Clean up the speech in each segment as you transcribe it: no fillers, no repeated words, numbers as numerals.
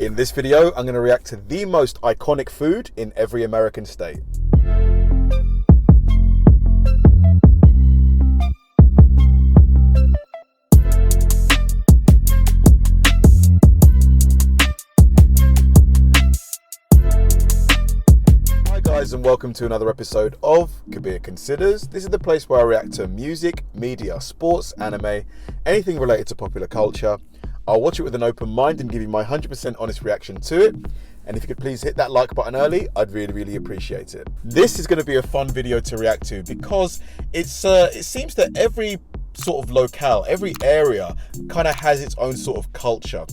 In this video, I'm going to react to the most iconic food in every American state. Hi guys, and welcome to another episode of Kabir Considers. This is the place where I react to music, media, sports, anime, anything related to popular culture. I'll watch it with an open mind and give you my 100% honest reaction to it. And if you could please hit that like button early, I'd really appreciate it. This is going to be a fun video to react to because it seems that every sort of locale, every area kind of has its own sort of culture.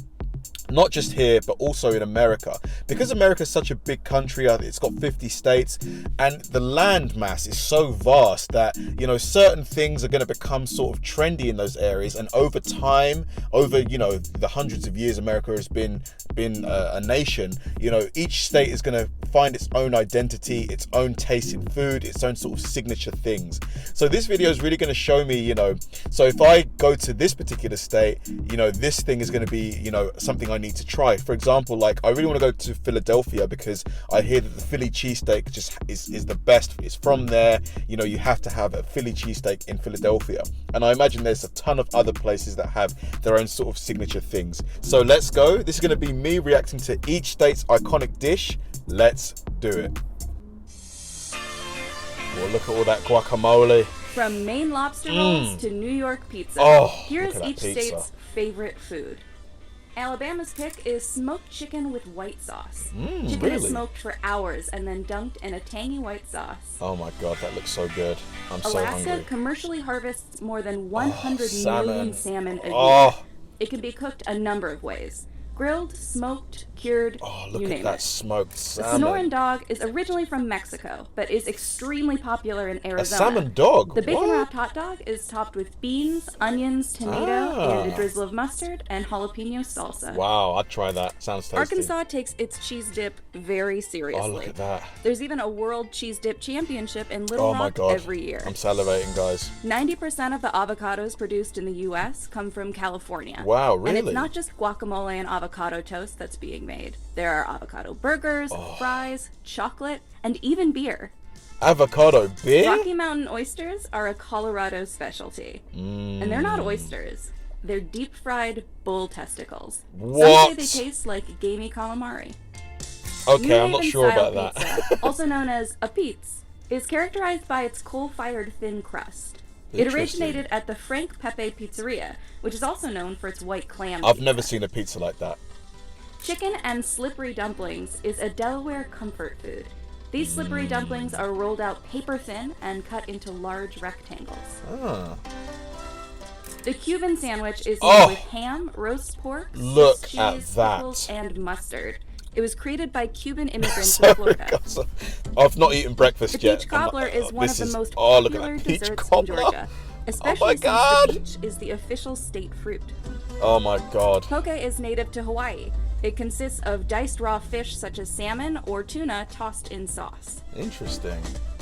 Not just here, but also in America. Because America is such a big country, it's got 50 states, and the land mass is so vast that, you know, certain things are going to become sort of trendy in those areas. And over time, over, you know, the hundreds of years America has been a nation, you know, each state is going to find its own identity, its own taste in food, its own sort of signature things. So this video is really going to show me, you know, so if I go to this particular state, you know, this thing is going to be, you know, something I need to try. For example, like I really want to go to Philadelphia because I hear that the Philly cheesesteak just is the best. It's from there. You know, you have to have a Philly cheesesteak in Philadelphia. And I imagine there's a ton of other places that have their own sort of signature things. So let's go. This is going to be me reacting to each state's iconic dish. Let's do it. Well, look at all that guacamole. From Maine lobster rolls to New York pizza, here's each state's favorite food. Alabama's pick is smoked chicken with white sauce. Chicken is smoked for hours and then dunked in a tangy white sauce. Oh my god, that looks so good. I'm so hungry. Alaska commercially harvests more than 100 million salmon a year. It can be cooked a number of ways. Grilled, smoked, cured, look you at name that it. smoked salmon. The Sonoran dog is originally from Mexico, but is extremely popular in Arizona. A salmon dog? The bacon-wrapped hot dog is topped with beans, onions, tomato, and a drizzle of mustard and jalapeno salsa. Wow, I'd try that. Sounds tasty. Arkansas takes its cheese dip very seriously. Oh, look at that. There's even a World Cheese Dip Championship in Little Rock every year. I'm salivating, guys. 90% of the avocados produced in the U.S. come from California. Wow, really? And it's not just guacamole and avocado toast that's being made. There are avocado burgers, fries, chocolate, and even beer. Avocado beer? Rocky Mountain oysters are a Colorado specialty. And they're not oysters. They're deep-fried bull testicles. What? Some say they taste like gamey calamari. Okay, I'm not sure about that. Pizza, also known as a pizza, is characterized by its coal-fired thin crust. It originated at the Frank Pepe Pizzeria, which is also known for its white clam pizza. I've never seen a pizza like that. Chicken and slippery dumplings is a Delaware comfort food. These slippery dumplings are rolled out paper thin and cut into large rectangles. The Cuban sandwich is made with ham, roast pork, Swiss cheese, pickles, and mustard. It was created by Cuban immigrants in Florida. I've not eaten breakfast yet. The peach cobbler is one of the most popular desserts in Georgia, especially since the peach is the official state fruit. Oh my god. Poke is native to Hawaii. It consists of diced raw fish such as salmon or tuna tossed in sauce. Interesting.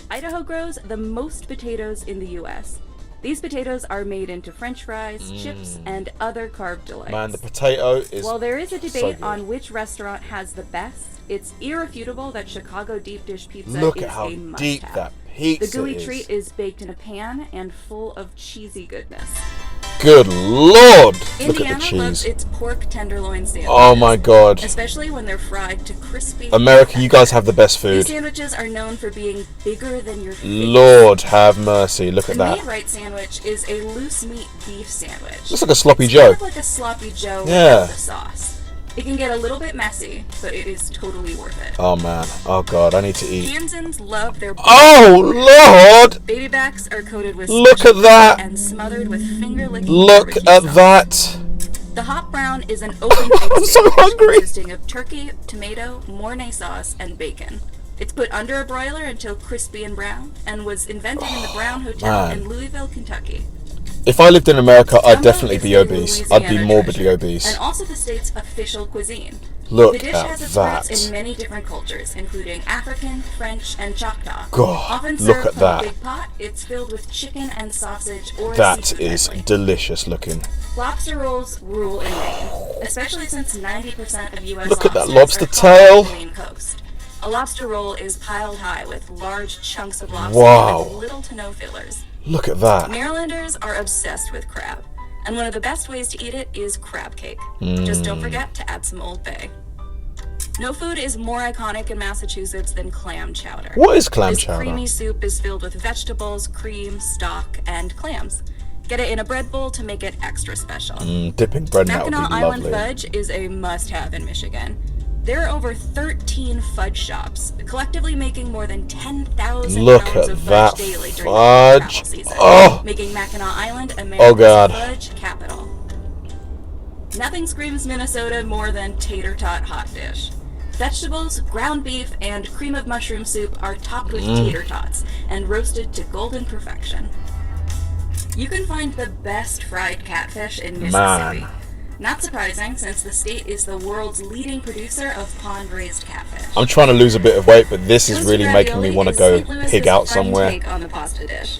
Idaho grows the most potatoes in the U.S. These potatoes are made into French fries, chips, and other carb delights. Man, the potato is While there is a debate on which restaurant has the best, it's irrefutable that Chicago deep dish pizza is a must-have. Look at how deep that pizza is. The gooey treat is baked in a pan and full of cheesy goodness. Good lord! Look Indiana at the cheese. loves its pork tenderloin sandwiches. Oh my god. Especially when they're fried to crispy. America, you guys have the best food. These sandwiches are known for being bigger than your face. Lord have mercy, look at that. The made-right sandwich is a loose meat beef sandwich. Looks like a sloppy Joe. Kind of like a sloppy Joe without the sauce. It can get a little bit messy, but it is totally worth it. Oh man, oh god, I need to eat. Kansans love their Lord! Baby backs are coated with look at that! And smothered with finger-licking look at sauce. that! The hot brown is an open I'm so hungry! Consisting of turkey, tomato, Mornay sauce, and bacon. It's put under a broiler until crispy and brown, and was invented in the Brown Hotel in Louisville, Kentucky. If I lived in America, I'd Gumbo definitely is be a obese. I'd be Louisiana morbidly treasure, obese. and also the state's official cuisine. Look The dish at has its that. roots in many different cultures, including African, French, and Choctaw. God, Often look served at from that. a big pot, it's filled with chicken and sausage or That seafood is medley. delicious looking. Lobster rolls rule in Maine, especially since 90% of U.S. Look at that lobsters lobster are caught tail. on the Maine coast. A lobster roll is piled high with large chunks of lobster Wow. with little to no fillers. Look at that. Marylanders are obsessed with crab, and one of the best ways to eat it is crab cake. Just don't forget to add some Old Bay. No food is more iconic in Massachusetts than clam chowder. What is clam This chowder? creamy soup is filled with vegetables, cream, stock, and clams. Get it in a bread bowl to make it extra special. Dipping bread in that would be Mackinac Island lovely. fudge is a must-have in Michigan. There are over 13 fudge shops, collectively making more than 10,000 Look pounds at of that fudge daily during fudge. the travel season, Oh. making Mackinac Island America's Oh, God. fudge capital. Nothing screams Minnesota more than tater tot hot dish. Vegetables, ground beef, and cream of mushroom soup are topped with tater tots and roasted to golden perfection. You can find the best fried catfish in Mississippi. Man. Not surprising, since the state is the world's leading producer of pond-raised catfish. I'm trying to lose a bit of weight, but this is Toasted really making me ravioli want to is go St. Louis's pig out friend somewhere. take on the pasta dish.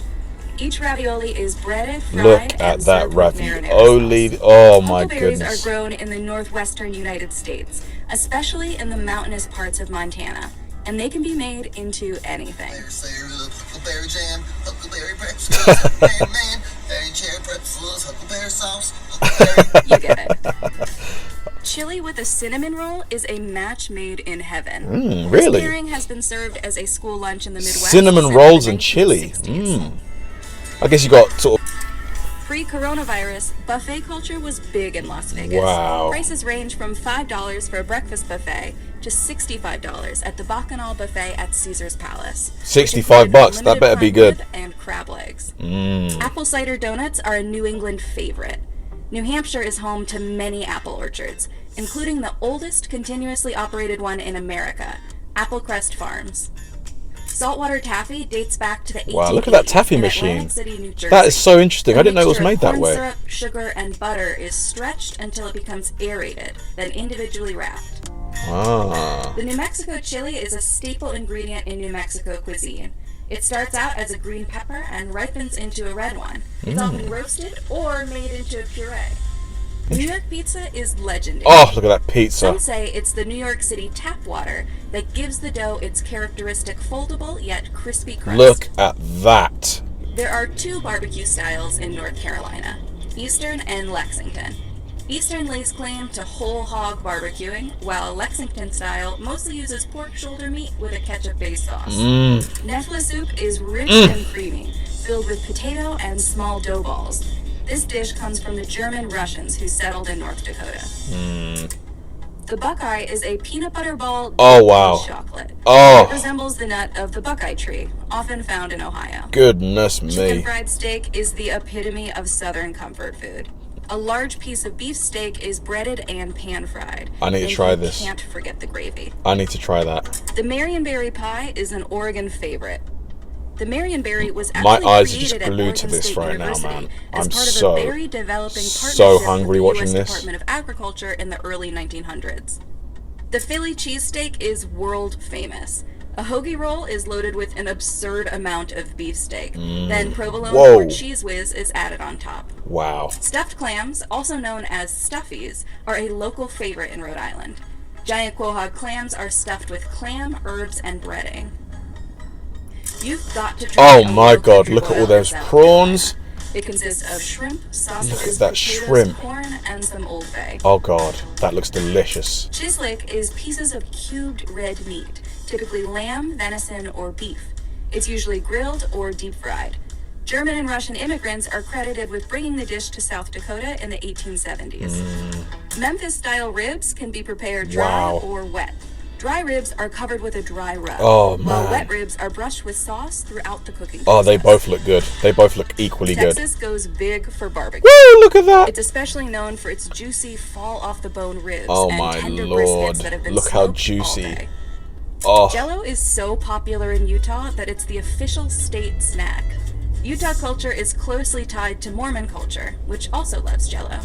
Each ravioli is breaded, fried, Look and at that served with marinara ravioli. sauce. Oh my Huckleberries goodness. are grown in the northwestern United States, especially in the mountainous parts of Montana, and they can be made into anything. Huckleberry jam, huckleberry pretzels, huckleberry man, berry cherry pretzels, huckleberry sauce, huckleberry. You get it. Chili with a cinnamon roll is a match made in heaven. Really? This pairing has been served as a school lunch in the Midwest. Cinnamon since rolls the and chili. 1960s. I guess you got sort of. Pre-coronavirus, buffet culture was big in Las Vegas. Wow. Prices range from $5 for a breakfast buffet to $65 at the Bacchanal buffet at Caesar's Palace. which $65 included bucks, that unlimited better be prime good. rib and crab legs. Apple cider donuts are a New England favorite. New Hampshire is home to many apple orchards, including the oldest continuously operated one in America, Applecrest Farms. Saltwater taffy dates back to the 1880s. Wow, look at that taffy in machine. Atlantic City, New Jersey. That is so interesting. The I didn't know it was mixture of made that corn way. Syrup, sugar, and butter is stretched until it becomes aerated, then individually wrapped. Ah. The New Mexico chili is a staple ingredient in New Mexico cuisine. It starts out as a green pepper and ripens into a red one. It's often roasted or made into a puree. New York pizza is legendary. Oh, look at that pizza. Some say it's the New York City tap water that gives the dough its characteristic foldable yet crispy crust. Look at that. There are two barbecue styles in North Carolina, Eastern and Lexington. Eastern lays claim to whole hog barbecuing, while Lexington style mostly uses pork shoulder meat with a ketchup-based sauce. Nefla soup is rich and creamy, filled with potato and small dough balls. This dish comes from the German Russians who settled in North Dakota. The Buckeye is a peanut butter ball Oh, dipped wow. in chocolate. Oh. It resembles the nut of the Buckeye tree, often found in Ohio. Goodness Chicken me. fried steak is the epitome of Southern comfort food. A large piece of beef steak is breaded and pan-fried. I need to and try you this. Can't forget the gravy. I need to try that. The Marionberry Pie is an Oregon favorite. The Marionberry was My actually eyes are created just at glued Oregon to this State right now, University man. as I'm part of so, a berry developing so partnership hungry with the watching U.S. this. Department of Agriculture in the early 1900s. The Philly cheesesteak is world famous. A hoagie roll is loaded with an absurd amount of beefsteak. Then provolone Whoa. or cheese whiz is added on top. Wow. Stuffed clams, also known as stuffies, are a local favorite in Rhode Island. Giant quahog clams are stuffed with clam, herbs, and breading. You've got to try Oh a my local god, country look at all boil those in South prawns. Carolina. It consists of shrimp, sausages, Look at that potatoes, shrimp. corn, and some Old Bay. Oh god, that looks delicious. Chislic is pieces of cubed red meat, typically lamb, venison, or beef. It's usually grilled or deep fried. German and Russian immigrants are credited with bringing the dish to South Dakota in the 1870s. Memphis-style ribs can be prepared dry Wow. or wet. Dry ribs are covered with a dry rub, Oh, while man. wet ribs are brushed with sauce throughout the cooking Oh, they process. both look good. They both look equally good. Texas goes big for barbecue. Woo, look at that. It's especially known for its juicy, fall-off-the-bone ribs Oh and my tender lord. briskets that have been Look how smoked juicy. all day. Oh, Jell-O is so popular in Utah that it's the official state snack. Utah culture is closely tied to Mormon culture, which also loves Jell-O.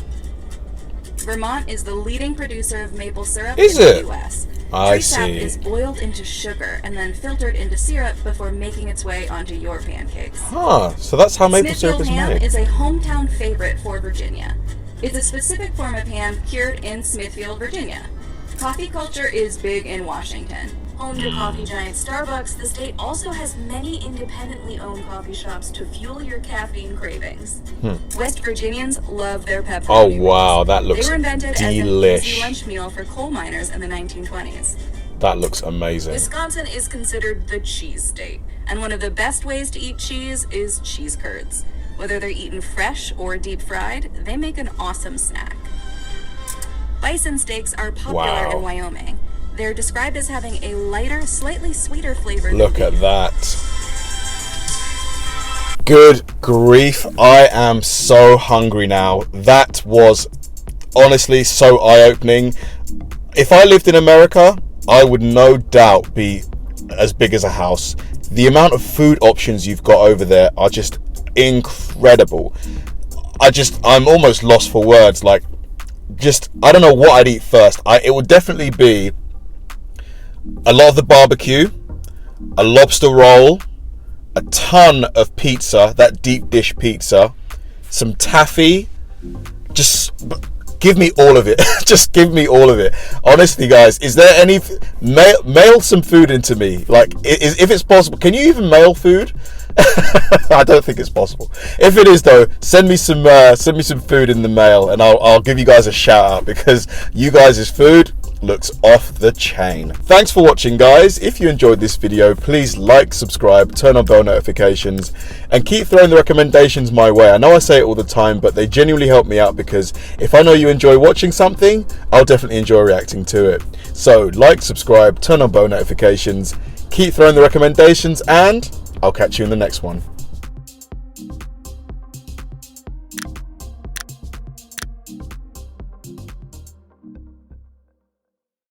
Vermont is the leading producer of maple syrup in the U.S. Tree sap is boiled into sugar and then filtered into syrup before making its way onto your pancakes. So that's how maple syrup is made. Smithfield ham is a hometown favorite for Virginia. It's a specific form of ham cured in Smithfield, Virginia. Coffee culture is big in Washington. Home to coffee giant Starbucks, the state also has many independently owned coffee shops to fuel your caffeine cravings. West Virginians love their pepperoni. Oh wow, that looks They were invented as an easy lunch meal for coal miners in the 1920s. That looks amazing. Wisconsin is considered the cheese state, and one of the best ways to eat cheese is cheese curds. Whether they're eaten fresh or deep fried, they make an awesome snack. Bison steaks are popular in Wyoming. They're described as having a lighter, slightly sweeter flavor. Look at that. Good grief. I am so hungry now. That was honestly so eye-opening. If I lived in America, I would no doubt be as big as a house. The amount of food options you've got over there are just incredible. I'm almost lost for words. I don't know what I'd eat first. It would definitely be a lot of the barbecue, a lobster roll, a ton of pizza, that deep dish pizza, some taffy. Just give me all of it. Just give me all of it. Honestly, guys, is there any mail some food into me? If it's possible, can you even mail food? I don't think it's possible. If it is though, send me some food in the mail, and I'll give you guys a shout out, because you guys' food looks off the chain. Thanks for watching, guys. If you enjoyed this video, please like, subscribe, turn on bell notifications, and keep throwing the recommendations my way. I know I say it all the time, but they genuinely help me out, because if I know you enjoy watching something, I'll definitely enjoy reacting to it. So like, subscribe, turn on bell notifications, keep throwing the recommendations, and I'll catch you in the next one.